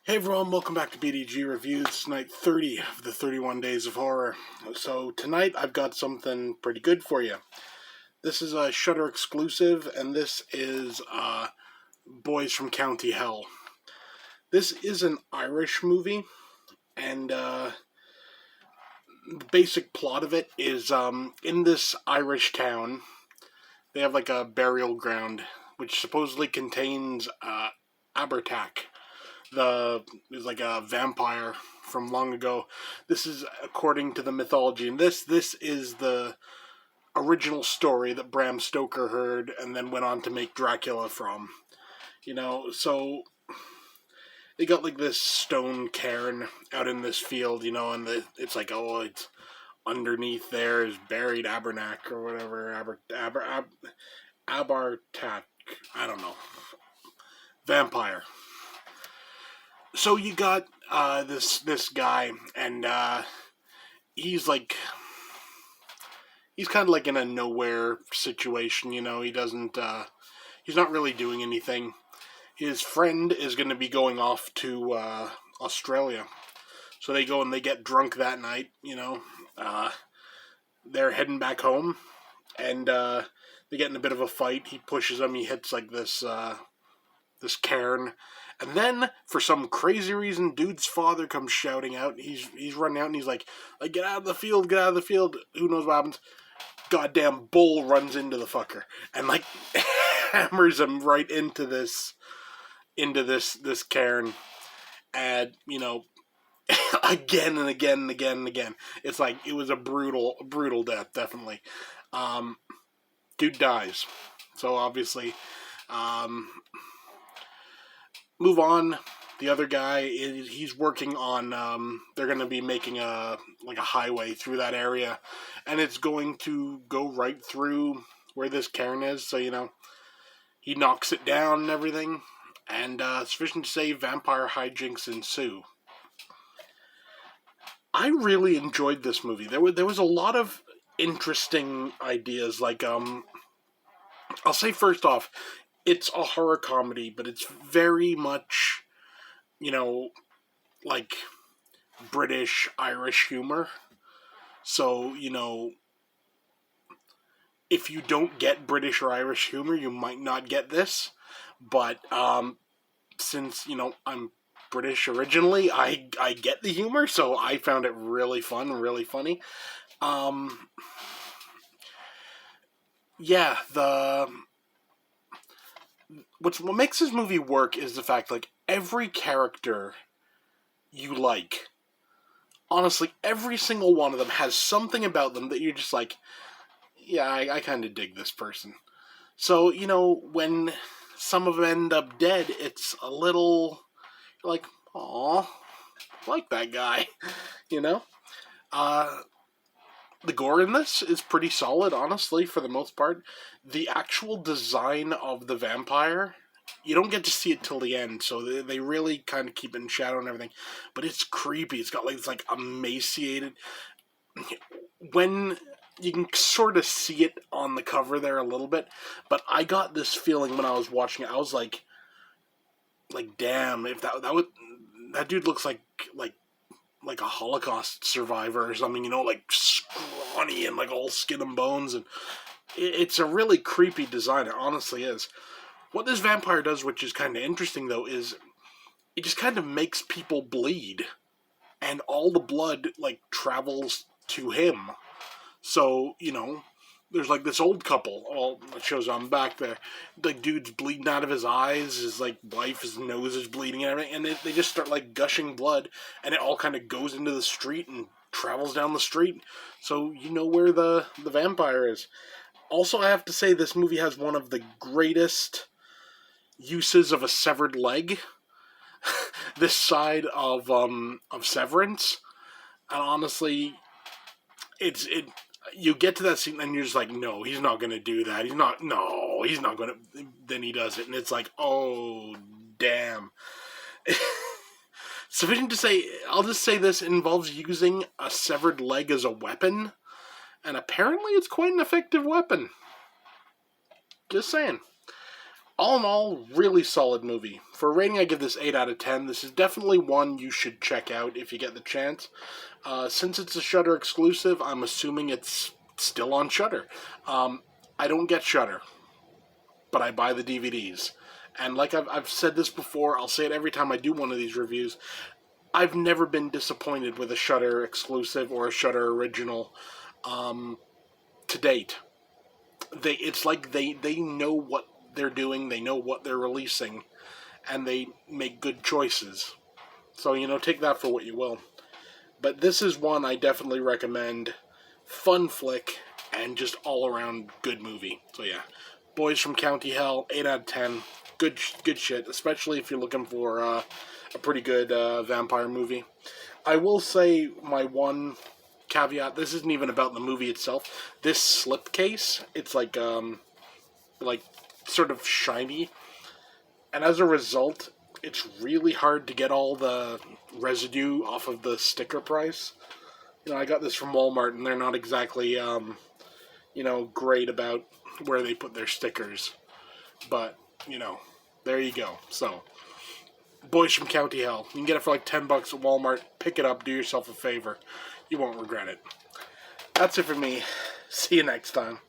Hey everyone, welcome back to BDG Reviews. It's night 30 of the 31 Days of Horror. So tonight I've got something pretty good for you. This is a Shudder exclusive, and this is Boys from County Hell. This is an Irish movie, and the basic plot of it is in this Irish town, they have like a burial ground, which supposedly contains Abertac. Is like a vampire from long ago. This is according to the mythology, and this is the original story that Bram Stoker heard and then went on to make Dracula from. So they got like this stone cairn out in this field, and it's like, oh, it's underneath there is buried Abernac or whatever, Abartac, I don't know, vampire. So you got this guy, and he's like, he's kind of like in a nowhere situation. He doesn't, he's not really doing anything. His friend is going to be going off to Australia, so they go and they get drunk that night. They're heading back home, and they get in a bit of a fight. He pushes him. He hits like this cairn. And then, for some crazy reason, dude's father comes shouting out. He's running out and he's like, get out of the field, get out of the field. Who knows what happens? Goddamn bull runs into the fucker and like hammers him right into this cairn. And, again and again and again and again. It's like, it was a brutal death, definitely. Dude dies. So obviously, move on. The other guy, he's working on, they're going to be making a highway through that area, and it's going to go right through where this cairn is, so, he knocks it down and everything, and sufficient to say vampire hijinks ensue. I really enjoyed this movie. There was a lot of interesting ideas, like, I'll say first off, it's a horror comedy, but it's very much, like British, Irish humor. So, if you don't get British or Irish humor, you might not get this. But since, I'm British originally, I get the humor, so I found it really fun, really funny. Yeah, what makes this movie work is the fact, like, every character you like, honestly, every single one of them has something about them that you're just like, yeah, I kind of dig this person. So, when some of them end up dead, it's a little, like, aw, like that guy, you know? The gore in this is pretty solid, honestly, for the most part. The actual design of the vampire, you don't get to see it till the end, so they really kind of keep it in shadow and everything. But it's creepy. It's got this emaciated. When you can sort of see it on the cover there a little bit, but I got this feeling when I was watching it. I was like, damn, if that dude looks like a Holocaust survivor or something, like scrawny and like all skin and bones, and it's a really creepy design. It honestly is. What this vampire does, which is kind of interesting though, is it just kind of makes people bleed, and all the blood travels to him. So there's this old couple. Well, it shows on the back there. Dude's bleeding out of his eyes. His wife, his nose is bleeding and everything. And they just start gushing blood, and it all kind of goes into the street and travels down the street. So you know where the vampire is. Also, I have to say this movie has one of the greatest uses of a severed leg. This side of Severance, and honestly, you get to that scene and you're just like, no, he's not going to do that. He's not going to. Then he does it, and it's like, oh, damn. Sufficient to say, I'll just say this involves using a severed leg as a weapon, and apparently it's quite an effective weapon. Just saying. All in all, really solid movie. For a rating, I give this 8 out of 10. This is definitely one you should check out if you get the chance. Since it's a Shudder exclusive, I'm assuming it's still on Shudder. I don't get Shudder, but I buy the DVDs. And like I've said this before, I'll say it every time I do one of these reviews, I've never been disappointed with a Shudder exclusive or a Shudder original to date. It's like they know what they're doing, they know what they're releasing, and they make good choices. So, take that for what you will. But this is one I definitely recommend. Fun flick, and just all-around good movie. So yeah, Boys from County Hell, 8 out of 10. Good shit, especially if you're looking for a pretty good vampire movie. I will say my one caveat, this isn't even about the movie itself. This slipcase, it's like sort of shiny, and as a result, it's really hard to get all the residue off of the sticker price. I got this from Walmart, and they're not exactly, great about where they put their stickers. But, there you go. So, Boys from County Hell. You can get it for like $10 at Walmart. Pick it up. Do yourself a favor. You won't regret it. That's it for me. See you next time.